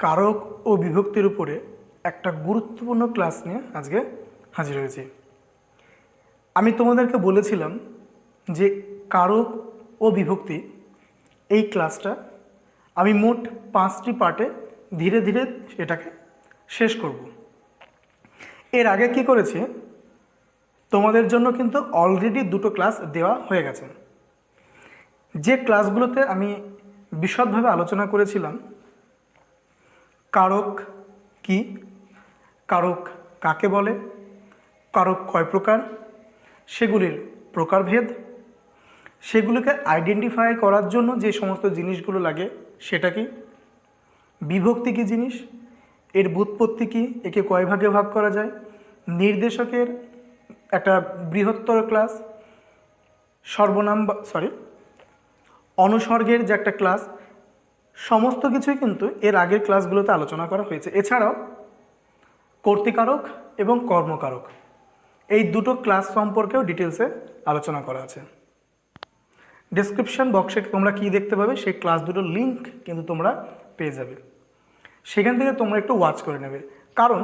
কারক ও বিভক্তির উপরে একটা গুরুত্বপূর্ণ ক্লাস নিয়ে আজকে হাজির হয়েছি। আমি তোমাদেরকে বলেছিলাম যে কারক ও বিভক্তি এই ক্লাসটা আমি মোট 5টি পার্টে ধীরে ধীরে এটাকে শেষ করব। এর আগে কি করেছি, তোমাদের জন্য কিন্তু অলরেডি 2টো ক্লাস দেওয়া হয়ে গেছে। যে ক্লাসগুলোতে আমি বিশদভাবে আলোচনা করেছিলাম কারক কি, কারক কাকে বলে, কারক কয় প্রকার, সেগুলির প্রকারভেদ, সেগুলিকে আইডেন্টিফাই করার জন্য যে সমস্ত জিনিসগুলো লাগে সেটা কি, বিভক্তি কী জিনিস, এর ব্যুৎপত্তি কী, একে কয় ভাগে ভাগ করা যায়, নির্দেশকের একটা বৃহত্তর ক্লাস, সর্বনাম অনুসর্গের যে একটা ক্লাস, সমস্ত কিছুই কিন্তু এর আগের ক্লাসগুলোতে আলোচনা করা হয়েছে। এছাড়াও কর্তৃকারক এবং কর্মকারক এই 2টো ক্লাস সম্পর্কেও ডিটেলসে আলোচনা করা আছে। ডেসক্রিপশন বক্সে তোমরা কি দেখতে পাবে, সেই ক্লাস 2টোর লিঙ্ক কিন্তু তোমরা পেয়ে যাবে। সেখান থেকে তোমরা একটু ওয়াচ করে নেবে, কারণ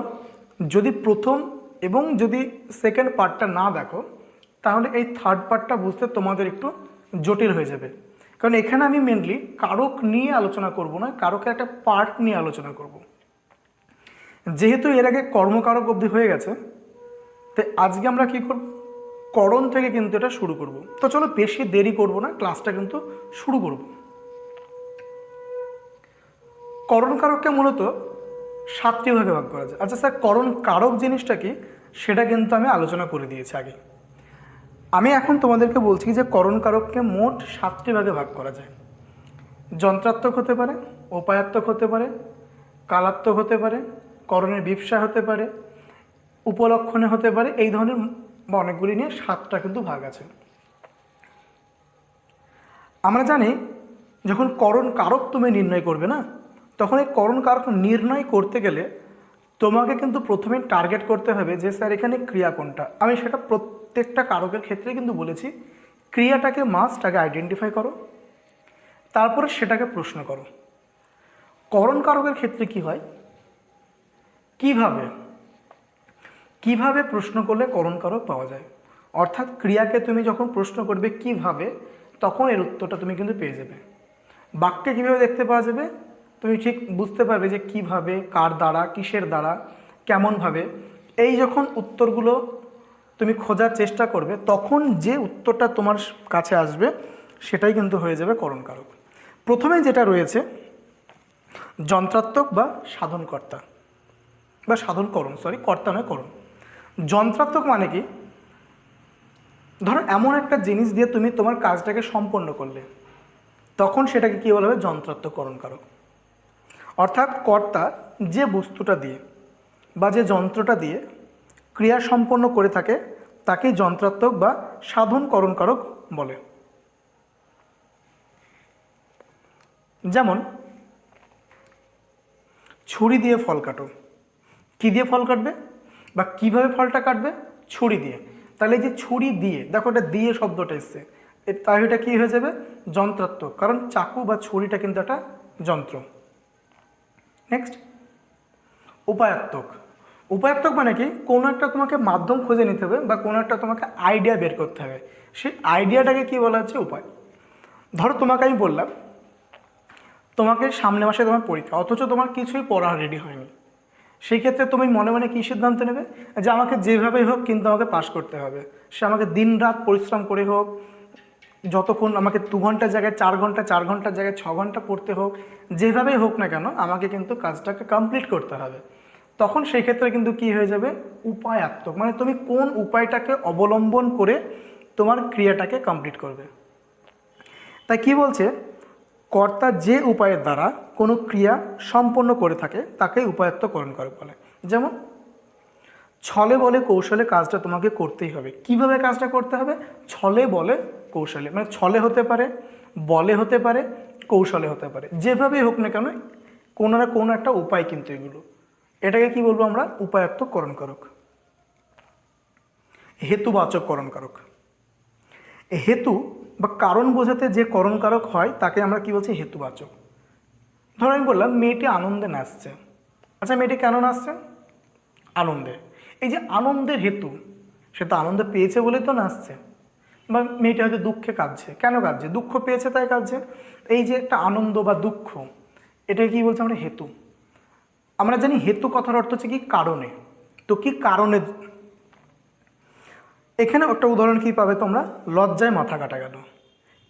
যদি প্রথম এবং যদি সেকেন্ড পার্টটা না দেখো তাহলে এই থার্ড পার্টটা বুঝতে তোমাদের একটু জটিল হয়ে যাবে। কারণ এখানে আমি মেনলি কারক নিয়ে আলোচনা করব না, কারকের একটা পার্ট নিয়ে আলোচনা করব। যেহেতু এর আগে কর্মকারক অবধি হয়ে গেছে, তাই আজকে আমরা কি করব, করণ থেকে কিন্তু এটা শুরু করব। তো চলো বেশি দেরি করব না, ক্লাসটা কিন্তু শুরু করব। করণ কারককে মূলত 7টি ভাগে ভাগ করা যায়। আচ্ছা স্যার, করণ কারক জিনিসটা কি সেটা কিন্তু আমি আলোচনা করে দিয়েছি আগে। আমি এখন তোমাদেরকে বলছি যে করণ কারককে মোট 7টি ভাগে ভাগ করা যায়। যন্ত্রাত্মক হতে পারে, উপায়াত্মক হতে পারে, কালাত্মক হতে পারে, করণের বিবসা হতে পারে, উপলক্ষণে হতে পারে, এই ধরনের অনেকগুলি নিয়ে 7টা কিন্তু ভাগ আছে। আমরা জানি যখন করণ কারক তুমি নির্ণয় করবে না, তখন এই করণ কারক নির্ণয় করতে গেলে তোমাকে কিন্তু প্রথমে টার্গেট করতে হবে যে স্যার এখানে ক্রিয়া কোনটা। আমি সেটা প্রত্যেকটা কারকের ক্ষেত্রে কিন্তু বলেছি, ক্রিয়াটাকে মাস্ট আগে আইডেন্টিফাই করো, তারপরে সেটাকে প্রশ্ন করো। করণ কারকের ক্ষেত্রে কি হয়, কিভাবে প্রশ্ন করলে করণ কারক পাওয়া যায়, অর্থাৎ ক্রিয়াকে তুমি যখন প্রশ্ন করবে কিভাবে, তখন এর উত্তরটা তুমি কিন্তু পেয়ে যাবে। বাক্যে কীভাবে দেখতে পাওয়া যাবে, তুমি ঠিক বুঝতে পারবে যে কিভাবে, কার দ্বারা, কিসের দ্বারা, কেমনভাবে। এই যখন উত্তরগুলো তুমি খোঁজার চেষ্টা করবে, তখন যে উত্তরটা তোমার কাছে আসবে সেটাই কিন্তু হয়ে যাবে করণ কারক। প্রথমে যেটা রয়েছে যন্ত্রাত্মক বা সাধনকর্তা বা সাধনকরণ, কর্তা নয় করণ। যন্ত্রাত্মক মানে কি, ধরো এমন একটা জিনিস দিয়ে তুমি তোমার কাজটাকে সম্পন্ন করলে, তখন সেটাকে কী বলা হবে, যন্ত্রাত্মক করণ কারক। অর্থাৎ কর্তা যে বস্তুটা দিয়ে বা যে যন্ত্রটা দিয়ে ক্রিয়া সম্পন্ন করে থাকে তাকেই যন্ত্রাত্মক বা সাধনকরণ কারক বলে। যেমন ছুরি দিয়ে ফল কাটো, কী দিয়ে ফল কাটবে বা কিভাবে ফলটা কাটবে, ছুরি দিয়ে। তাহলে এই যে ছুরি দিয়ে, দেখো এটা দিয়ে শব্দটা এসছে, তাই এটা কী হয়ে যাবে, যন্ত্রাত্মক, কারণ চাকু বা ছুরিটা কিন্তু একটা যন্ত্র। নেক্সট উপায়াত্মক। উপায়াত্মক মানে কি, কোনো একটা তোমাকে মাধ্যম খুঁজে নিতে হবে বা কোনো একটা তোমাকে আইডিয়া বের করতে হবে, সেই আইডিয়াটাকে কি বলা হচ্ছে, উপায়। ধরো তোমাকে আমি বললাম তোমাকে সামনে মাসে তোমার পরীক্ষা, অথচ তোমার কিছুই পড়া রেডি হয়নি। সেই ক্ষেত্রে তুমি মনে মনে কী সিদ্ধান্ত নেবে, যে আমাকে যেভাবেই হোক কিন্তু আমাকে পাশ করতে হবে। সে আমাকে দিন রাত পরিশ্রম করে হোক, যতক্ষণ আমাকে 2 ঘন্টার জায়গায় 4 ঘন্টা, 4 ঘন্টার জায়গায় 6 ঘন্টা পড়তে হোক, যেভাবেই হোক না কেন আমাকে কিন্তু কাজটাকে কমপ্লিট করতে হবে। তখন সেই ক্ষেত্রে কিন্তু কি হয়ে যাবে, উপায়াত্মক, মানে তুমি কোন উপায়টাকে অবলম্বন করে তোমার ক্রিয়াটাকে কমপ্লিট করবে। তাই কি বলছে, কর্তা যে উপায়ের দ্বারা কোনো ক্রিয়া সম্পন্ন করে থাকে তাকে উপায়াত্মকরণ কারক বলে। যেমন ছলে বলে কৌশলে কাজটা তোমাকে করতেই হবে। কিভাবে কাজটা করতে হবে, ছলে বলে কৌশলে, মানে ছলে হতে পারে, বলে হতে পারে, কৌশলে হতে পারে, যেভাবেই হোক না কেন কোনো না কোনো একটা উপায় কিন্তু এগুলো। এটাকে কি বলবো আমরা, উপায়াত্মকরণ কারক। হেতুবাচককরণ কারক। হেতু বা কারণ বোঝাতে যে করণ কারক হয় তাকে আমরা কি বলছি, হেতুবাচক। ধরো আমি বললাম মেয়েটি আনন্দে নাচছে। আচ্ছা মেয়েটি কেন নাচছে? আনন্দে। এই যে আনন্দের হেতু, সে তো আনন্দ পেয়েছে বলেই তো নাচছে। বা মেয়েটি হয়তো দুঃখে কাঁদছে, কেন কাঁদছে? দুঃখ পেয়েছে তাই কাঁদছে। এই যে একটা আনন্দ বা দুঃখ, এটাকে কি বলছে আমরা? হেতু। আমরা জানি হেতু কথার অর্থ হচ্ছে কি? কারণে। তো কি কারণে? এখানে একটা উদাহরণ কি পাবে তোমরা? লজ্জায় মাথা কাটা গেল।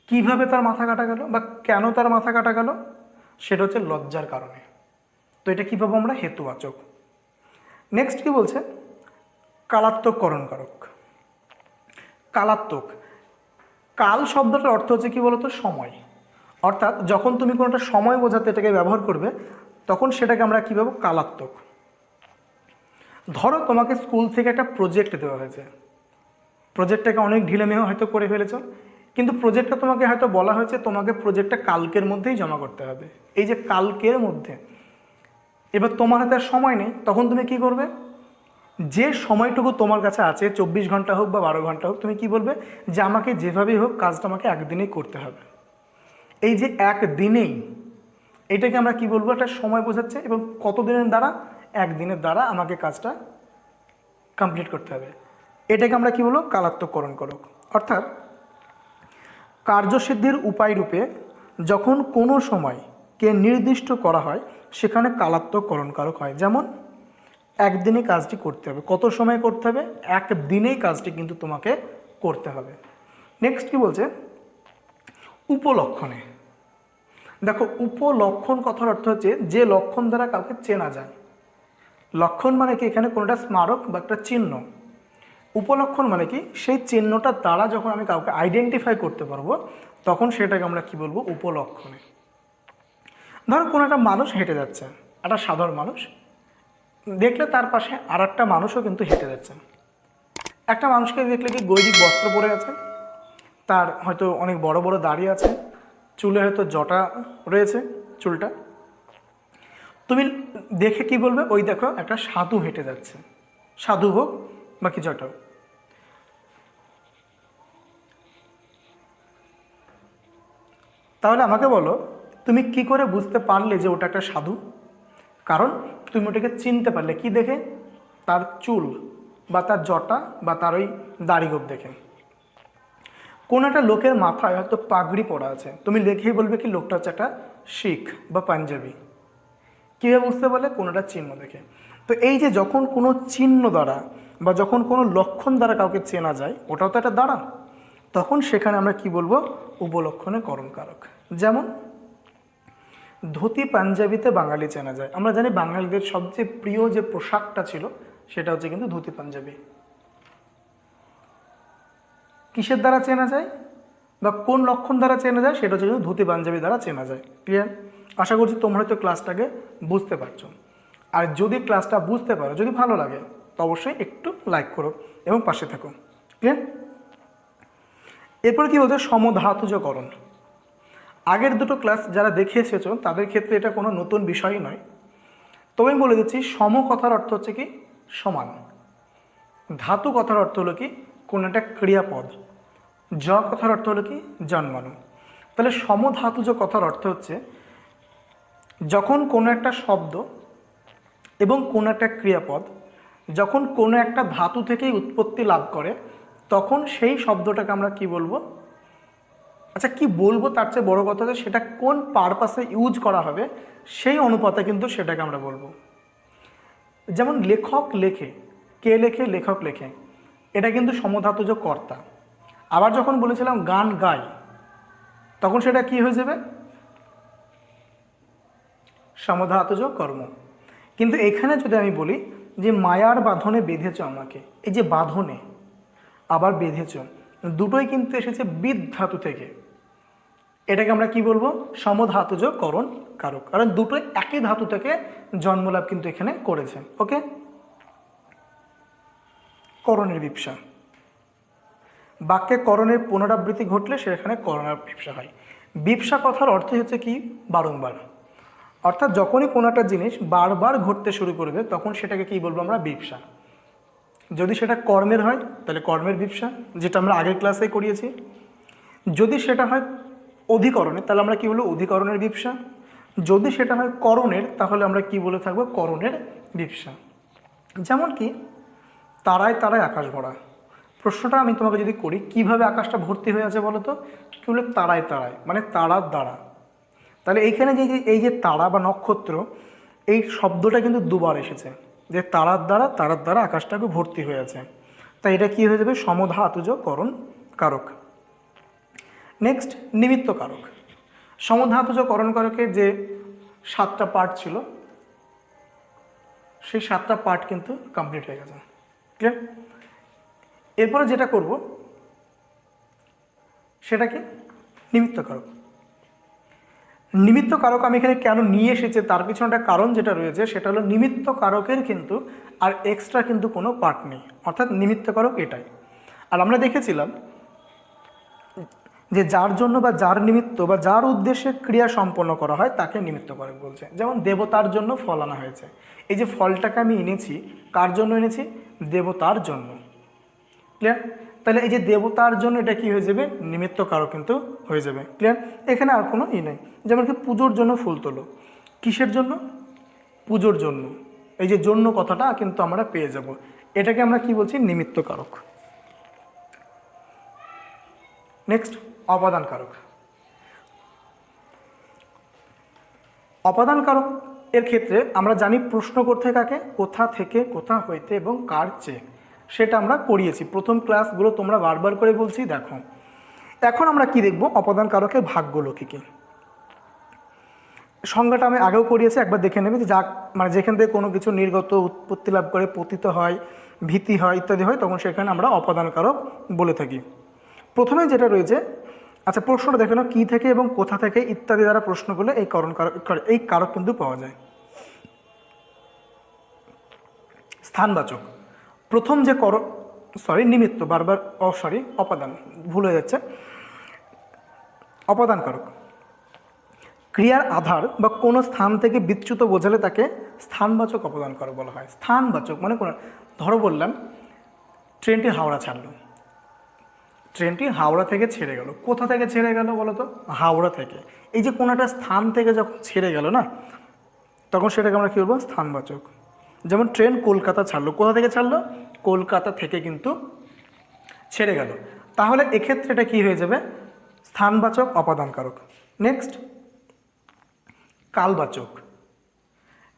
কিভাবে তার মাথা কাটা গেল বা কেন তার মাথা কাটা গেল? সেটা হচ্ছে লজ্জার কারণে। তো এটা কি পাবো আমরা? হেতুবাচক। নেক্সট কি বলছে? কালাত্মককরণ কারক। কালাত্মক, কাল শব্দটার অর্থ হচ্ছে কি বলতো? সময়। অর্থাৎ যখন তুমি কোনো একটা সময় বোঝাতে এটাকে ব্যবহার করবে, তখন সেটাকে আমরা কী পাবো? কালাত্মক। ধরো তোমাকে স্কুল থেকে একটা প্রজেক্ট দেওয়া হয়েছে, প্রজেক্টটাকে অনেক ঢিলেমিলে হয়তো করে ফেলেছো, কিন্তু প্রজেক্টটা তোমাকে হয়তো বলা হয়েছে তোমাকে প্রজেক্টটা কালকের মধ্যেই জমা করতে হবে। এই যে কালকের মধ্যে, এবার তোমার হাতে আর সময় নেই, তখন তুমি কি করবে? যে সময়টুকু তোমার কাছে আছে, 24 ঘন্টা হোক বা 12 ঘন্টা হোক, তুমি কি বলবে? যে আমাকে যেভাবেই হোক কাজটা আমাকে একদিনেই করতে হবে। এই যে একদিনেই, এটাকে আমরা কি বলবো? একটা সময় বোঝাচ্ছে। এবং কত দিনের দ্বারা? একদিনের দ্বারা আমাকে কাজটা কমপ্লিট করতে হবে। এটাকে আমরা কি বলবো? কালাত্মককরণ করক। অর্থাৎ কার্যসিদ্ধির উপায় রূপে যখন কোনো সময়কে নির্দিষ্ট করা হয়, সেখানে কালাত্মককরণ কারক হয়। যেমন একদিনে কাজটি করতে হবে। কত সময় করতে হবে? একদিনেই কাজটি কিন্তু তোমাকে করতে হবে। নেক্সট কি বলছে? উপলক্ষণে। দেখো, উপলক্ষণ কথার অর্থ হচ্ছে যে লক্ষণ দ্বারা কাউকে চেনা যায়। লক্ষণ মানে কি? এখানে কোনোটা স্মারক বা একটা চিহ্ন। উপলক্ষণ মানে কি? সেই চিহ্নটার দ্বারা যখন আমি কাউকে আইডেন্টিফাই করতে পারবো, তখন সেটাকে আমরা কি বলবো? উপলক্ষণে। ধরো কোনো একটা মানুষ হেঁটে যাচ্ছে, একটা সাধারণ মানুষ, দেখলে তার পাশে আর একটা মানুষও কিন্তু হেঁটে যাচ্ছে। একটা মানুষকে দেখলে কি গৈরিক বস্ত্র পরে আছে, তার হয়তো অনেক বড় বড় দাড়ি আছে, চুলে হয়তো জটা রয়েছে, চুলটা। তুমি দেখে কি বলবে? ওই দেখো একটা সাধু হেঁটে যাচ্ছে, সাধু হোক বা কিছু একটা হোক। তাহলে আমাকে বলো, তুমি কি করে বুঝতে পারলে যে ওটা একটা সাধু? কারণ তুমি ওটাকে চিনতে পারলে কি দেখে? তার চুল বা তার জটা বা তার ওই দাড়িগোপ দেখে। কোন একটা লোকের মাথায় হয়তো পাগড়ি পরা আছে, তুমি দেখেই বলবে কি লোকটা হচ্ছে একটা শিখ বা পাঞ্জাবি। কীভাবে বুঝতে পারলে? কোনো একটা চিহ্ন দেখে। তো এই যে যখন কোনো চিহ্ন দ্বারা বা যখন কোনো লক্ষণ দ্বারা কাউকে চেনা যায়, ওটাও তো একটা দ্বারা, তখন সেখানে আমরা কি বলবো? উপলক্ষণে করণ কারক। যেমন ধুতি পাঞ্জাবিতে বাঙালি চেনা যায়। আমরা জানি বাঙালিদের সবচেয়ে প্রিয় যে পোশাকটা ছিল সেটা হচ্ছে কিন্তু ধুতি পাঞ্জাবি। কিসের দ্বারা চেনা যায় বা কোন লক্ষণ দ্বারা চেনা যায়? সেটা হচ্ছে কিন্তু ধুতি পাঞ্জাবি দ্বারা চেনা যায়। ক্লিয়ার? আশা করছি তোমরা হয়তো ক্লাসটাকে বুঝতে পারছো। আর যদি ক্লাসটা বুঝতে পারো, যদি ভালো লাগে, তো অবশ্যই একটু লাইক করো এবং পাশে থাকো। ক্লিয়ার? এরপর কি বলছে? সমধাতুজকরণ। আগের দুটো ক্লাস যারা দেখে এসেছো তাদের ক্ষেত্রে এটা কোনো নতুন বিষয় নয়, তবে আমি বলে দিচ্ছি, সম কথার অর্থ হচ্ছে কি? সমান। ধাতু কথার অর্থ হলো কি? কোনো একটা ক্রিয়াপদ। জ কথার অর্থ হলো কি? জন্মানো। তাহলে সমধাতুজ কথার অর্থ হচ্ছে যখন কোনো একটা শব্দ এবং কোনো একটা ক্রিয়াপদ যখন কোনো একটা ধাতু থেকেই উৎপত্তি লাভ করে, তখন সেই শব্দটাকে আমরা কি বলবো? আচ্ছা কি বলবো তার চেয়ে বড় কথা যে সেটা কোন পারপাসে ইউজ করা হবে সেই অনুপাতে কিন্তু সেটাকে আমরা বলবো। যেমন লেখক লেখে, কে লেখে? লেখক লেখে, এটা কিন্তু সমধাতুজ কর্তা। আবার যখন বলেছিলাম গান গায়, তখন সেটা কি হয়ে যাবে? সমধাতুজ কর্ম। কিন্তু এখানে যদি আমি বলি যে মায়ার বাঁধনে বেঁধেছ আমাকে, এই যে বাঁধনে আবার বেঁধেছ, দুটোই কিন্তু এসেছে বিদ ধাতু থেকে। এটাকে আমরা কি বলবো? সমধাতুজ করণ কারক, কারণ দুটোই একই ধাতু থেকে জন্মলাভ কিন্তু এখানে করেছে। ওকে? করণের বিপসা। বাক্যে করণের পুনরাবৃত্তি ঘটলে সেখানে করণের বিপসা হয়। বিপসা কথার অর্থ হচ্ছে কি? বারংবার। অর্থাৎ যখনই কোনো একটা জিনিস বারবার ঘটতে শুরু করবে, তখন সেটাকে কি বলবো আমরা? বিপসা। যদি সেটা কর্মের হয় তাহলে কর্মের বিপসা, যেটা আমরা আগের ক্লাসে করিয়েছি। যদি সেটা হয় অধিকরণে, তাহলে আমরা কি বলবো? অধিকরণের বিপসা। যদি সেটা হয় করণের, তাহলে আমরা কি বলে থাকবো? করণের বিপসা। যেমন কি তারায় তারায় আকাশ ভরা। প্রশ্নটা আমি তোমাকে যদি করি, কিভাবে আকাশটা ভর্তি হয়ে আছে বলো তো? কি বলে? তারায় তারায়, মানে তারার দ্বারা। তাহলে এইখানে এই যে তারা বা নক্ষত্র, এই শব্দটা কিন্তু দুবার এসেছে, যে তারার দ্বারা আকাশটাকে ভর্তি হয়ে আছে। তাই এটা কি হয়ে যাবে? সমধাতুজ করণ কারক। নেক্সট, নিমিত্ত কারক। সমধাতুজ করণ কারকের যে 7টা পার্ট ছিল, সেই 7টা পার্ট কিন্তু কমপ্লিট হয়ে গেছে। ক্লিয়ার? এরপরে যেটা করব সেটা কি? নিমিত্ত কারক। নিমিত্ত কারক আমি এখানে কেন নিয়ে এসেছি, তার পিছনে একটা কারণ যেটা রয়েছে, সেটা হলো নিমিত্ত কারকের কিন্তু আর এক্সট্রা কিন্তু কোনো পার্ট নেই, অর্থাৎ নিমিত্ত কারক এটাই। আর আমরা দেখেছিলাম যে যার জন্য বা যার নিমিত্ত বা যার উদ্দেশ্যে ক্রিয়া সম্পন্ন করা হয় তাকে নিমিত্ত কারক বলছে। যেমন দেবতার জন্য ফল আনা হয়েছে, এই যে ফলটাকে আমি এনেছি, কার জন্য এনেছি? দেবতার জন্য। ক্লিয়ার? তাহলে এই যে দেবতার জন্য এটা কি হয়ে যাবে? নিমিত্ত কারক কিন্তু হয়ে যাবে। ক্লিয়ার? এখানে আর কোনো নেই। যেমন কি পুজোর জন্য ফুল তোলো, কিসের জন্য? পুজোর জন্য। এই যে জন্য কথাটা কিন্তু আমরা পেয়ে যাব, এটাকে আমরা কি বলছি? নিমিত্ত কারক। নেক্সট, অপাদান কারক। অপাদান কারক এর ক্ষেত্রে আমরা জানি প্রশ্ন করতে কাকে? কোথা থেকে, কোথা হইতে এবং কার চেয়ে। সেটা আমরা পড়িয়েছি প্রথম ক্লাসগুলো, তোমরা বারবার করে বলছি দেখো। এখন আমরা কি দেখব? অপাদান কারকের ভাগগুলো কী কী। সংজ্ঞাটা আমি আগেও পড়িয়েছি, একবার দেখে নেবে। যে যা মানে যেখান থেকে কোনো কিছু নির্গত, উৎপত্তি লাভ করে, পতিত হয়, ভীতি হয় ইত্যাদি হয়, তখন সেখানে আমরা অপাদান কারক বলে থাকি। প্রথমে যেটা রয়েছে, আচ্ছা প্রশ্নটা দেখে নাও, কী থেকে এবং কোথা থেকে ইত্যাদি দ্বারা প্রশ্ন করলে এই এই কারক কিন্তু পাওয়া যায়। স্থানবাচক। প্রথম যে নিমিত্ত, বারবার অপাদান ভুল হয়ে যাচ্ছে। অপাদান কারক ক্রিয়ার আধার বা কোনো স্থান থেকে বিচ্যুত বোঝালে তাকে স্থানবাচক অপাদান কারক বলা হয়। স্থানবাচক মানে কোনো, ধরো বললাম ট্রেনটি হাওড়া ছাড়লো, ট্রেনটি হাওড়া থেকে ছেড়ে গেল। কোথা থেকে ছেড়ে গেল বলো তো? হাওড়া থেকে। এই যে কোনো একটা স্থান থেকে যখন ছেড়ে গেল না, তখন সেটাকে আমরা কী বলবো? স্থানবাচক। যেমন ট্রেন কলকাতা ছাড়লো, কোথা থেকে ছাড়লো? কলকাতা থেকে কিন্তু ছেড়ে গেল। তাহলে এক্ষেত্রে এটা কী হয়ে যাবে? স্থানবাচক অপাদান কারক। নেক্সট, কালবাচক।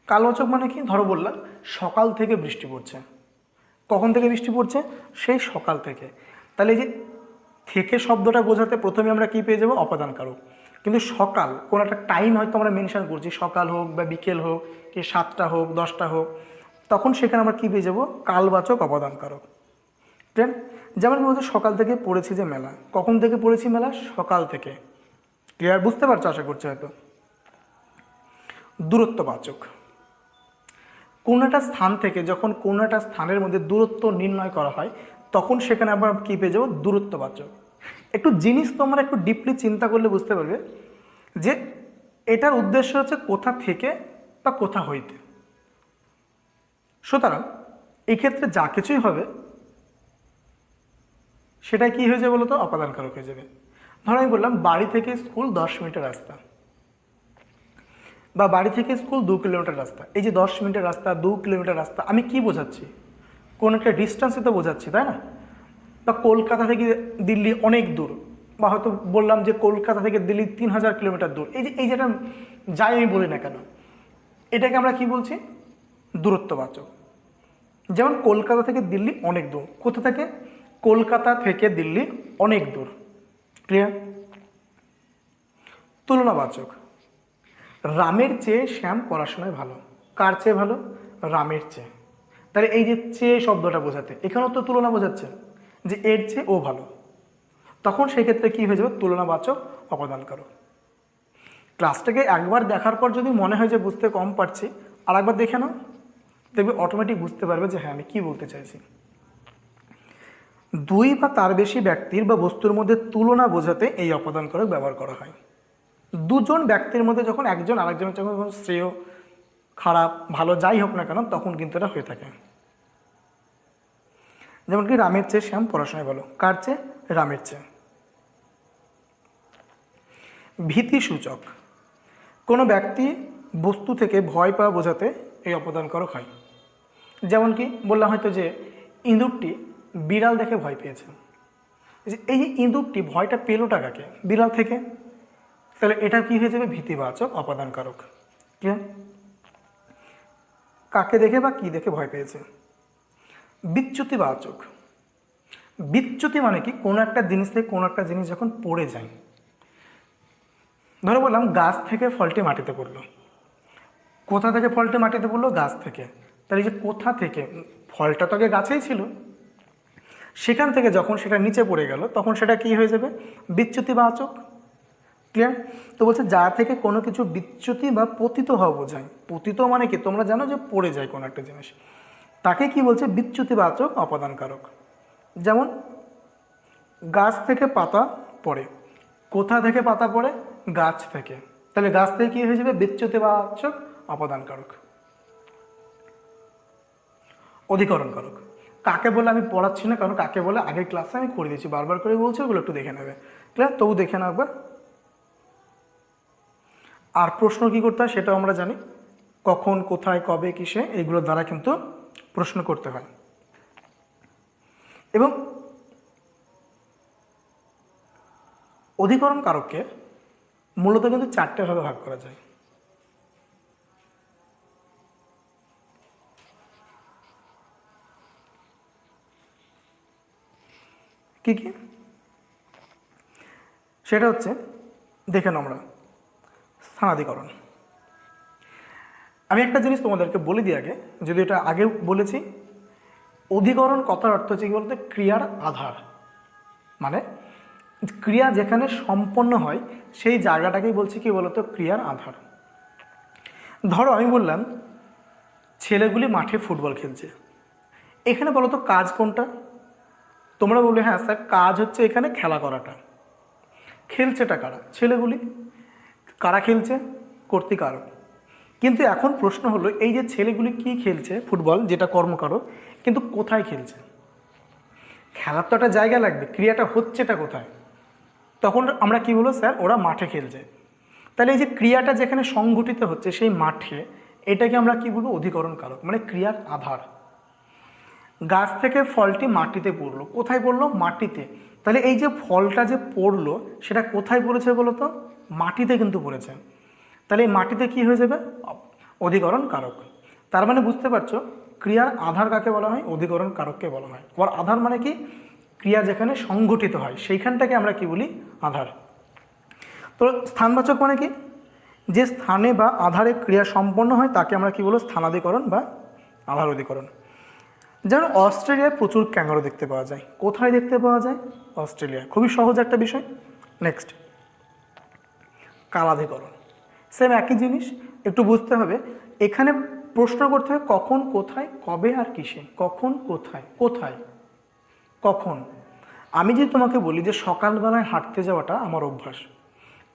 কালবাচক মানে কি? ধরো বললাম সকাল থেকে বৃষ্টি পড়ছে। কখন থেকে বৃষ্টি পড়ছে? সেই সকাল থেকে। তাহলে এই যে থেকে শব্দটা বোঝাতে প্রথমে আমরা কি পেয়ে যাবো? অপাদান কারক। কিন্তু সকাল, কোনো একটা টাইম হয়তো আমরা মেনশন করছি, সকাল হোক বা বিকেল হোক, কি 7টা হোক 10টা হোক, তখন সেখানে আমরা কী পেয়ে যাবো? কালবাচক অপাদান কারক। দেন যেমন বলছে সকাল থেকে পড়েছি যে মেলা, কখন থেকে পড়েছি মেলা? সকাল থেকে। ক্লিয়ার? বুঝতে পারছো আশা করছি হয়তো। দূরত্ববাচক। কোনো একটা স্থান থেকে যখন কোনো একটা স্থানের মধ্যে দূরত্ব নির্ণয় করা হয়, তখন সেখানে আবার কী পেয়ে যাবো? দূরত্ববাচক। একটু জিনিস তোমরা একটু ডিপলি চিন্তা করলে বুঝতে পারবে যে এটার উদ্দেশ্য হচ্ছে কোথা থেকে বা কোথা হইতে। সুতরাং এই ক্ষেত্রে যা কিছুই হবে সেটাই কী হয়ে যাবে বলো তো? অপাদান কারক হয়ে যাবে। ধরো আমি বললাম বাড়ি থেকে স্কুল 10 মিনিটের রাস্তা, বা বাড়ি থেকে স্কুল 2 কিলোমিটার রাস্তা। এই যে 10 মিনিটের রাস্তা, 2 কিলোমিটার রাস্তা, আমি কি বোঝাচ্ছি? কোন একটা ডিস্টেন্সই তো বোঝাচ্ছি, তাই না? বা কলকাতা থেকে দিল্লি অনেক দূর, বা হয়তো বললাম যে কলকাতা থেকে দিল্লি 3000 কিলোমিটার দূর। এই যেটা যাই আমি বলি না কেন, এটাকে আমরা কি বলছি? দূরত্ববাচক। যেমন কলকাতা থেকে দিল্লি অনেক দূর। কোথা থেকে? কলকাতা থেকে দিল্লি অনেক দূর। ক্লিয়ার? তুলনাবাচক। রামের চেয়ে শ্যাম পড়াশোনায় ভালো। কার চেয়ে ভালো? রামের চেয়ে। তাহলে এই যে চেয়ে শব্দটা বোঝাতে, এখানেও তো তুলনা বোঝাচ্ছে যে এর চেয়ে ও ভালো। তখন সেক্ষেত্রে কী হয়ে যাবে? তুলনাবাচক অপাদান কারক। ক্লাসটাকে একবার দেখার পর যদি মনে হয় যে বুঝতে কম পারছি, আর একবার দেখে নাও, দেখবে অটোমেটিক বুঝতে পারবে যে হ্যাঁ আমি কী বলতে চাইছি। দুই বা তার বেশি ব্যক্তির বা বস্তুর মধ্যে তুলনা বোঝাতে এই অপাদান কারক ব্যবহার করা হয়। দুজন ব্যক্তির মধ্যে যখন একজন আরেকজনের যখন শ্রেয়, খারাপ, ভালো যাই হোক না কেন, তখন কিন্তু এটা হয়ে থাকে। যেমন কি রামের চেয়ে শ্যাম পড়াশোনায় ভালো। কার চেয়ে? রামের চেয়ে। ভীতিসূচক। কোনো ব্যক্তি বস্তু থেকে ভয় পাওয়া বোঝাতে এই অপদানকারক হয়। যেমন কি বললাম হয়তো যে ইঁদুরটি বিড়াল দেখে ভয় পেয়েছে, এই যে ইঁদুরটি ভয়টা পেলোটা কাকে? বিড়াল থেকে। তাহলে এটা কি হয়ে যাবে? ভীতিবাচক অপদানকারক। কি কাকে দেখে বা কি দেখে ভয় পেয়েছে? বিচ্যুতিবাচক। বিচ্যুতি মানে কি? কোনো একটা জিনিস থেকে কোনো একটা জিনিস যখন পড়ে যায়, ধরো বললাম গাছ থেকে ফলটি মাটিতে পড়লো। কোথা থেকে ফলটি মাটিতে পড়লো? গাছ থেকে। তাহলে এই যে কোথা থেকে, ফলটা তো আগে গাছেই ছিল, সেখান থেকে যখন সেটা নিচে পড়ে গেল তখন সেটা কি হয়ে যাবে? বিচ্যুতিবাচক। ক্লিয়ার? তো বলছে যা থেকে কোনো কিছু বিচ্যুতি বা পতিত হওয়া বোঝায়। পতিত মানে কি? তোমরা জানো যে পড়ে যায় কোনো একটা জিনিস, তাকে কি বলছে? বিচ্যুতিবাচক অপদানকারক। যেমন গাছ থেকে পাতা পড়ে। কোথা থেকে পাতা পড়ে? গাছ থেকে। তাহলে গাছ থেকে কি হয়ে যাবে? বিচ্যুতিবাচক অপদানকারক। অধিকরণকারক। কাকে বলে আমি পড়াচ্ছি না, কারণ কাকে বলে আগের ক্লাসে আমি করে দিয়েছি, বারবার করে বলছি, ওগুলো একটু দেখে নেবে। ক্লিয়ার? তবু দেখে নাও একবার। আর প্রশ্ন কি করতে হয় সেটাও আমরা জানি, কখন, কোথায়, কবে, কিসে, এইগুলোর দ্বারা কিন্তু প্রশ্ন করতে হয়। এবং অধিকরণ কারককে মূলত কিন্তু চারটে ভাবে ভাগ করা যায়। কি কি? সেটা হচ্ছে, দেখেন আমরা স্থানাধিকরণ। আমি একটা জিনিস তোমাদেরকে বলে দিই আগে, যদি এটা আগে বলেছি। অধিকরণ কথার অর্থ হচ্ছে কি বলতে? ক্রিয়ার আধার। মানে ক্রিয়া যেখানে সম্পন্ন হয় সেই জায়গাটাকেই বলছি কি বলতো? ক্রিয়ার আধার। ধরো আমি বললাম ছেলেগুলি মাঠে ফুটবল খেলছে, এখানে বলো তো কাজ কোনটা? তোমরা বলবে হ্যাঁ স্যার কাজ হচ্ছে এখানে খেলা করাটা। খেলছেটা কারা? ছেলেগুলি। কারা খেলছে? কর্তৃকারক। কিন্তু এখন প্রশ্ন হলো এই যে ছেলেগুলি কি খেলছে ফুটবল, যেটা কর্মকারক, কিন্তু কোথায় খেলছে? খেলার তো একটা জায়গা লাগবে, ক্রিয়াটা হচ্ছেটা কোথায়? তখন আমরা কি বলবো? স্যার ওরা মাঠে খেলছে। তাহলে এই যে ক্রিয়াটা যেখানে সংঘটিত হচ্ছে সেই মাঠে, এটাকে আমরা কি বলবো? অধিকরণ কারক, মানে ক্রিয়ার আধার। গাছ থেকে ফলটি মাটিতে পড়লো, কোথায় পড়লো? মাটিতে। তাহলে এই যে ফলটা যে পড়লো সেটা কোথায় পড়েছে বলো তো? মাটিতে কিন্তু পড়েছে। তাহলে এই মাটিতে কি হয়ে যাবে? অধিকরণ কারক। তার মানে বুঝতে পারছো ক্রিয়ার আধার কাকে বলা হয়? অধিকরণ কারককে বলা হয়। আবার আধার মানে কি? ক্রিয়া যেখানে সংঘটিত হয় সেইখানটাকে আমরা কি বলি? আধার। তো স্থানবাচক মানে কি? যে স্থানে বা আধারে ক্রিয়া সম্পন্ন হয় তাকে আমরা কি বলবো? স্থানাধিকরণ বা আধার অধিকরণ। যেমন অস্ট্রেলিয়ায় প্রচুর ক্যাঙ্গারু দেখতে পাওয়া যায়। কোথায় দেখতে পাওয়া যায়? অস্ট্রেলিয়ায়। খুবই সহজ একটা বিষয়। নেক্সট, কালাধিকরণ। সেম একই জিনিস, একটু বুঝতে হবে। এখানে প্রশ্ন করতে হবে কখন, কোথায়, কবে আর কিসে। কখন, কোথায়, কোথায়, কখন। আমি যদি তোমাকে বলি যে সকালবেলায় হাঁটতে যাওয়াটা আমার অভ্যাস,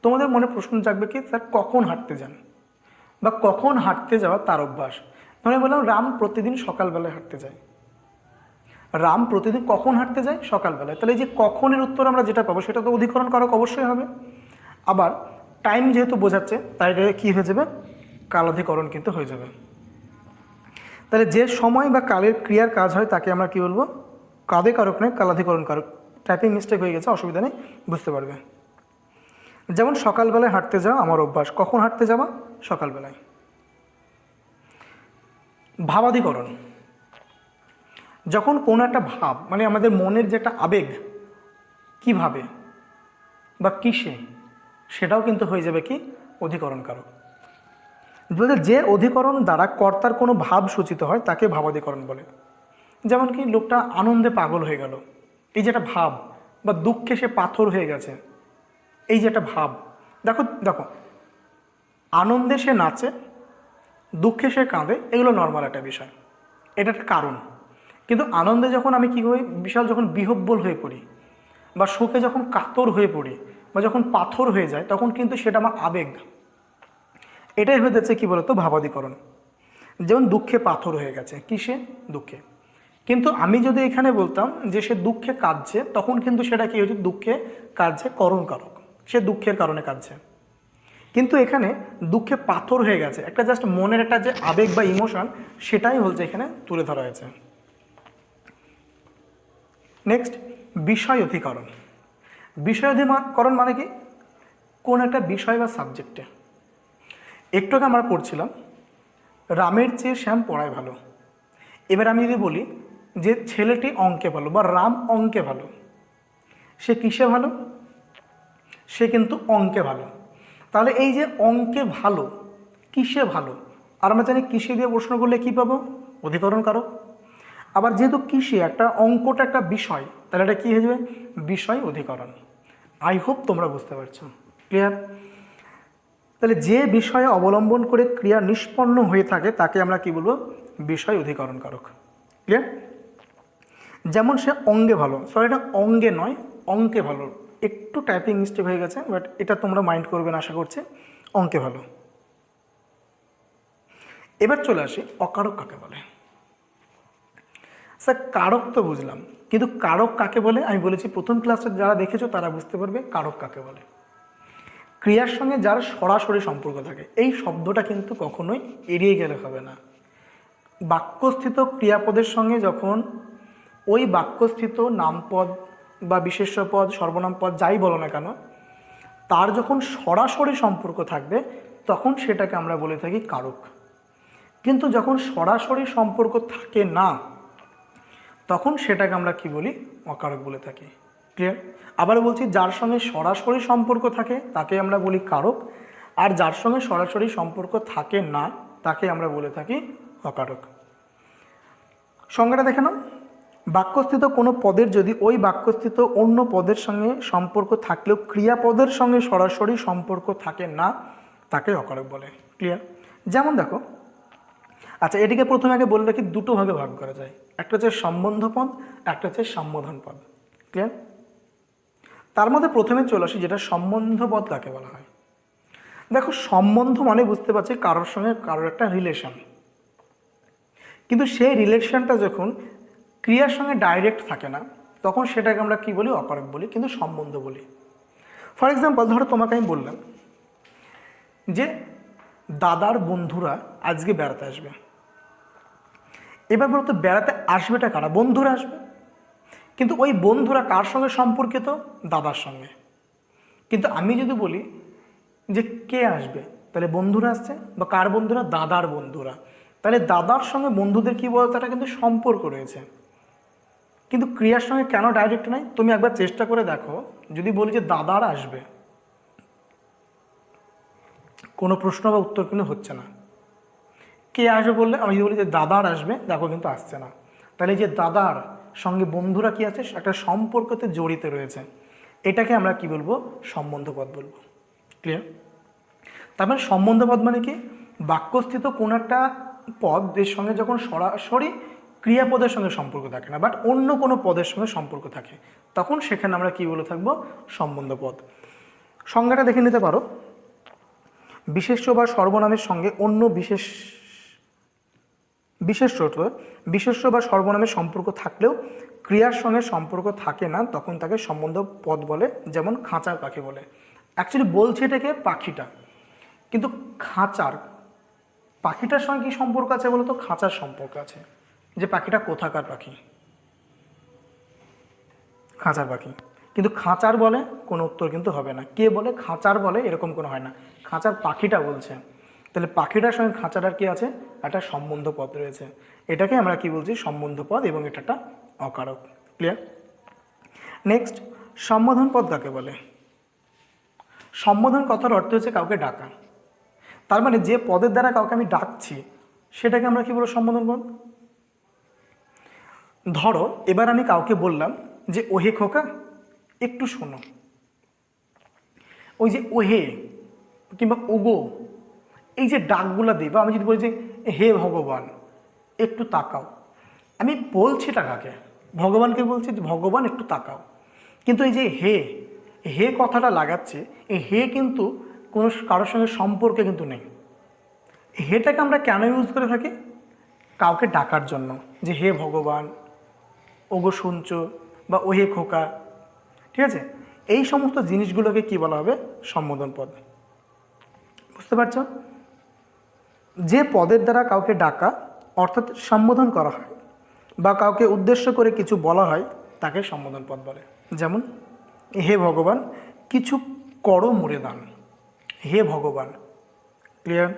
তোমাদের মনে প্রশ্ন জাগবে কি স্যার কখন হাঁটতে যান বা কখন হাঁটতে যাওয়া তার অভ্যাস। মানে বললাম রাম প্রতিদিন সকালবেলায় হাঁটতে যায়। রাম প্রতিদিন কখন হাঁটতে যায়? সকালবেলায়। তাহলে এই যে কখনের উত্তর আমরা যেটা পাবো সেটা তো অধিকরণ কারক অবশ্যই হবে। আবার টাইম যেহেতু বোঝাচ্ছে তাই এটা কী হয়ে যাবে? কালাধিকরণ কিন্তু হয়ে যাবে। তাহলে যে সময় বা কালের ক্রিয়ার কাজ হয় তাকে আমরা কি বলবো? কাদে কারক নয়, কালাধিকরণ কারক। টাইপিং মিস্টেক হয়ে গেছে, অসুবিধা নেই, বুঝতে পারবে। যেমন সকালবেলায় হাঁটতে যাওয়া আমার অভ্যাস। কখন হাঁটতে যাওয়া? সকালবেলায়। ভাবাধিকরণ। যখন কোনো একটা ভাব, মানে আমাদের মনের যে একটা আবেগ, কিভাবে বা কিসে, সেটাও কিন্তু হয়ে যাবে কি? অধিকরণ কারক। যে অধিকরণ দ্বারা কর্তার কোনো ভাব সূচিত হয় তাকে ভাবাধিকরণ বলে। যেমন কি লোকটা আনন্দে পাগল হয়ে গেল, এই যে একটা ভাব, বা দুঃখে সে পাথর হয়ে গেছে, এই যে একটা ভাব। দেখো দেখো, আনন্দে সে নাচে, দুঃখে সে কাঁদে, এগুলো নর্মাল একটা বিষয়, এটা একটা কারণ। কিন্তু আনন্দে যখন আমি কী হই, বিশাল যখন বিহব্বল হয়ে পড়ি, বা শোকে যখন কাতর হয়ে পড়ি, বা যখন পাথর হয়ে যায়, তখন কিন্তু সেটা আমার আবেগ। এটাই হয়ে যাচ্ছে কী বলতো? ভাবাধিকরণ। যেমন দুঃখে পাথর হয়ে গেছে, কিসে? দুঃখে। কিন্তু আমি যদি এখানে বলতাম যে সে দুঃখে কাঁদছে, তখন কিন্তু সেটা কি হচ্ছে? দুঃখে কাঁদছে করণ কারক, সে দুঃখের কারণে কাঁদছে। কিন্তু এখানে দুঃখে পাথর হয়ে গেছে, একটা জাস্ট মনের একটা যে আবেগ বা ইমোশন, সেটাই হচ্ছে এখানে তুলে ধরা হয়েছে। নেক্সট, বিষয় অধিকরণ। বিষয় অধিকরণ মানে কি? কোন একটা বিষয় বা সাবজেক্টে, একটু আগে আমরা পড়ছিলাম রামের চেয়ে শ্যাম পড়ায় ভালো। এবার আমি যদি বলি যে ছেলেটি অঙ্কে ভালো বা রাম অঙ্কে ভালো, সে কিসে ভালো? সে কিন্তু অঙ্কে ভালো। তাহলে এই যে অঙ্কে ভালো, কিসে ভালো? আর আমরা জানি কৃষি দিয়ে প্রশ্ন করলে কী পাবো? অধিকরণ কারক। আবার যেহেতু কৃষি একটা, অঙ্কটা একটা বিষয়, তাহলে এটা কী হয়ে যাবে? বিষয় অধিকরণ। আই হোপ তোমরা বুঝতে পারছো। ক্লিয়ার? তাহলে যে বিষয়ে অবলম্বন করে ক্রিয়া নিষ্পন্ন হয়ে থাকে তাকে আমরা কি বলবো? বিষয় অধিকরণ কারক। ক্লিয়ার? যেমন সে অঙ্গে ভালো, সরি এটা অঙ্গে নয়, অঙ্কে ভালো, একটু টাইপিং মিস্টেক হয়ে গেছে, বাট এটা তোমরা মাইন্ড করবে না আশা করছি। অঙ্কে ভালো। এবার চলে আসি অকারক কাকে বলে। স্যার কারক তো বুঝলাম, কিন্তু কারক কাকে বলে আমি বলেছি প্রথম ক্লাসে যারা দেখেছো তারা বুঝতে পারবে কারক কাকে বলে। ক্রিয়ার সঙ্গে যার সরাসরি সম্পর্ক থাকে, এই শব্দটা কিন্তু কখনোই এড়িয়ে গেলে হবে না। বাক্যস্থিত ক্রিয়াপদের সঙ্গে যখন ওই বাক্যস্থিত নামপদ বা বিশেষ্য পদ, সর্বনাম পদ যাই বলো না কেন, তার যখন সরাসরি সম্পর্ক থাকবে তখন সেটাকে আমরা বলে থাকি কারক। কিন্তু যখন সরাসরি সম্পর্ক থাকে না তখন সেটাকে আমরা কি বলি? অকারক বলে থাকি। ক্লিয়ার? আবার বলছি, যার সঙ্গে সরাসরি সম্পর্ক থাকে তাকে আমরা বলি কারক, আর যার সঙ্গে সরাসরি সম্পর্ক থাকে না তাকে আমরা বলে থাকি অকারক। সংজ্ঞাটা দেখে নাও। বাক্যস্থিত কোনো পদের যদি ওই বাক্যস্থিত অন্য পদের সঙ্গে সম্পর্ক থাকলেও ক্রিয়াপদের সঙ্গে সরাসরি সম্পর্ক থাকে না তাকে অকারক বলে। ক্লিয়ার? যেমন দেখো, আচ্ছা এটিকে প্রথমে আগে বলে রাখি, দুটো ভাগে ভাগ করা যায়, একটা হচ্ছে সম্বন্ধ পদ, একটা হচ্ছে সম্বোধন পদ। ক্লিয়ার? তার মধ্যে প্রথমে চলে আসি যেটা সম্বন্ধ পদ কাকে বলা হয়। দেখো সম্বন্ধ মানে বুঝতে পারছি কারোর সঙ্গে কারোর একটা রিলেশন, কিন্তু সেই রিলেশনটা যখন ক্রিয়ার সঙ্গে ডাইরেক্ট থাকে না তখন সেটাকে আমরা কি বলি? অকারক বলি, কিন্তু সম্বন্ধ বলি। ফর এক্সাম্পল ধরো তোমাকে আমি বললাম যে দাদার বন্ধুরা আজকে বেড়াতে আসবে। এবার বলতো বেড়াতে আসবেটা কারা? বন্ধুরা আসবে, কিন্তু ওই বন্ধুরা কার সঙ্গে সম্পর্কিত? দাদার সঙ্গে। কিন্তু আমি যদি বলি যে কে আসবে, তাহলে বন্ধুরা আসছে, বা কার বন্ধুরা? দাদার বন্ধুরা। তাহলে দাদার সঙ্গে বন্ধুদের কি বলতো? এটা কিন্তু সম্পর্ক রয়েছে, কিন্তু ক্রিয়ার সঙ্গে কেন ডাইরেক্ট নাই? তুমি একবার চেষ্টা করে দেখো, যদি বলি যে দাদার আসবে, কোনো প্রশ্ন বা উত্তর কিন্তু হচ্ছে না। কে আসবে বললে, আমি যদি বলি যে দাদার আসবে, দেখো কিন্তু আসছে না। তাহলে যে দাদার সঙ্গে বন্ধুরা কি আছে? একটা সম্পর্কতে জড়িত রয়েছে, এটাকে আমরা কি বলবো? সম্বন্ধপদ বলবো। ক্লিয়ার? তার মানে সম্বন্ধপদ মানে কি? বাক্যস্থিত কোনো একটা পদের সঙ্গে যখন সরাসরি ক্রিয়াপদের সঙ্গে সম্পর্ক থাকে না, বাট অন্য কোনো পদের সঙ্গে সম্পর্ক থাকে, তখন সেখানে আমরা কি বলে থাকবো? সম্বন্ধপদ। সংজ্ঞাটা দেখে নিতে পারো। বিশেষ্য বা সর্বনামের সঙ্গে অন্য বিশেষ্য বা সর্বনামের সম্পর্ক থাকলেও ক্রিয়ার সঙ্গে সম্পর্ক থাকে না, তখন তাকে সম্বন্ধ পদ বলে। যেমন খাঁচার পাখি বলে। অ্যাকচুয়ালি বলছে এটাকে পাখিটা, কিন্তু খাঁচার পাখিটার সঙ্গে কি সম্পর্ক আছে বলো তো? খাঁচার সম্পর্ক আছে, যে পাখিটা কোথাকার পাখি? খাঁচার পাখি। কিন্তু খাঁচার বলে কোনো উত্তর কিন্তু হবে না। কে বলে? খাঁচার বলে, এরকম কোনো হয় না। খাঁচার পাখিটা বলছে, তাহলে পাখিটার সঙ্গে খাঁচাটার কি আছে? একটা সম্বন্ধ পদ রয়েছে, এটাকে আমরা কি বলছি? সম্বন্ধ পদ, এবং এটা একটা অকারক। ক্লিয়ার? নেক্সট, সম্বোধন পদ কাকে বলে? সম্বোধন কথার অর্থ হচ্ছে কাউকে ডাকা। তার মানে যে পদের দ্বারা কাউকে আমি ডাকছি সেটাকে আমরা কি বলবো? সম্বোধন পদ। ধরো এবার আমি কাউকে বললাম যে ওহে খোকা একটু শোনো। ওই যে ওহে কিংবা ওগো, এই যে ডাকগুলা দিই, বা আমি যদি বলি যে হে ভগবান একটু তাকাও, আমি বলছিটা কাকে? ভগবানকে বলছি যে ভগবান একটু তাকাও। কিন্তু এই যে হে হে কথাটা লাগাচ্ছে, এই হে কিন্তু কোনো কারোর সঙ্গে সম্পর্কে কিন্তু নেই। হেটাকে আমরা কেন ইউজ করে থাকি? কাউকে ডাকার জন্য, যে হে ভগবান, ওগো শুনছো, বা ওহে খোকা। ঠিক আছে? এই সমস্ত জিনিসগুলোকে কি বলা হবে? সম্বোধন পদ। বুঝতে পারছো? যে পদের দ্বারা কাউকে ডাকা অর্থাৎ সম্বোধন করা হয় বা কাউকে উদ্দেশ্য করে কিছু বলা হয় তাকে সম্বোধন পদ বলে। যেমন হে ভগবান কিছু করো মোরে দান, হে ভগবান। ক্লিয়ার?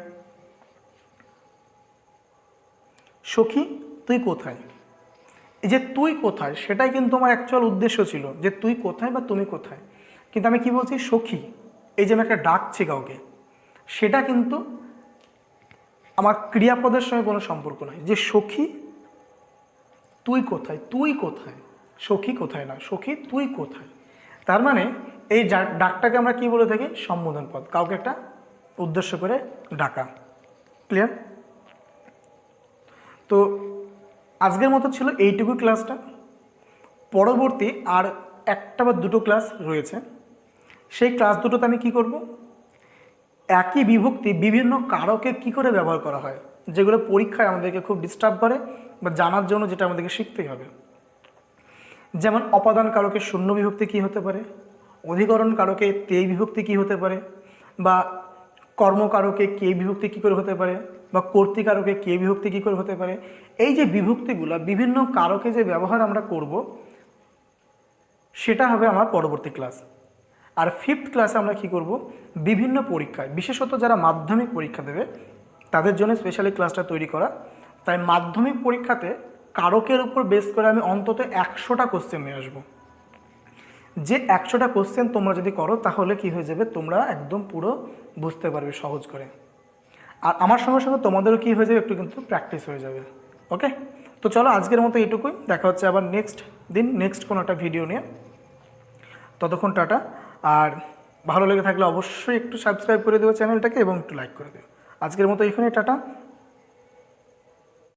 সখী তুই কোথায়, এই যে তুই কোথায় সেটাই কিন্তু আমার অ্যাকচুয়াল উদ্দেশ্য ছিল, যে তুই কোথায় বা তুমি কোথায়, কিন্তু আমি কি বলছি সখী, এই যে আমি একটা ডাকছি কাউকে, সেটা কিন্তু আমার ক্রিয়াপদের সঙ্গে কোনো সম্পর্ক নাই। যে সখী তুই কোথায়, তুই কোথায়, সখী কোথায় না, সখী তুই কোথায়। তার মানে এই ডাকটাকে আমরা কি বলে থাকি? সম্বোধন পদ, কাউকে একটা উদ্দেশ্য করে ডাকা। ক্লিয়ার? তো আজকের মতো ছিল এইটুকু ক্লাসটা। পরবর্তী আর একটা বা দুটো ক্লাস রয়েছে, সেই ক্লাস দুটোতে আমি কি করব, একই বিভক্তি বিভিন্ন কারকে কি করে ব্যবহার করা হয়, যেগুলো পরীক্ষায় আমাদেরকে খুব ডিস্টার্ব করে বা জানার জন্য যেটা আমাদেরকে শিখতেই হবে। যেমন অপাদান কারকে শূন্য বিভক্তি কি হতে পারে, অধিকরণ কারকে তে বিভক্তি কি হতে পারে, বা কর্মকারকে কে বিভক্তি কি করে হতে পারে, বা কর্তৃকারকে কে বিভক্তি কি করে হতে পারে। এই যে বিভক্তিগুলো বিভিন্ন কারকে যে ব্যবহার আমরা করব, সেটা হবে আমার পরবর্তী ক্লাস। আর ফিফথ ক্লাসে আমরা কি করব, বিভিন্ন পরীক্ষায় বিশেষত যারা মাধ্যমিক পরীক্ষা দেবে তাদের জন্য স্পেশালি ক্লাসটা তৈরি করা। তাই মাধ্যমিক পরীক্ষাতে কারকের উপর বেস করে আমি অন্তত 100টা কোশ্চেন নিয়ে আসবো। যে 100টা কোশ্চেন তোমরা যদি করো তাহলে কি হয়ে যাবে, তোমরা একদম পুরো বুঝতে পারবে সহজ করে। আর আমার সঙ্গে সঙ্গে তোমাদেরও কি হয়ে যাবে, একটু কিন্তু প্র্যাকটিস হয়ে যাবে। ওকে, তো চলো আজকের মতো এইটুকুই, দেখা হচ্ছে আবার নেক্সট দিন নেক্সট কোনো একটা ভিডিও নিয়ে। ততক্ষণ টাটা। আর ভালো লেগে থাকলে অবশ্যই একটু সাবস্ক্রাইব করে দেবো চ্যানেলটাকে এবং একটু লাইক করে দেবো। আজকের মতো এখানে টাটা।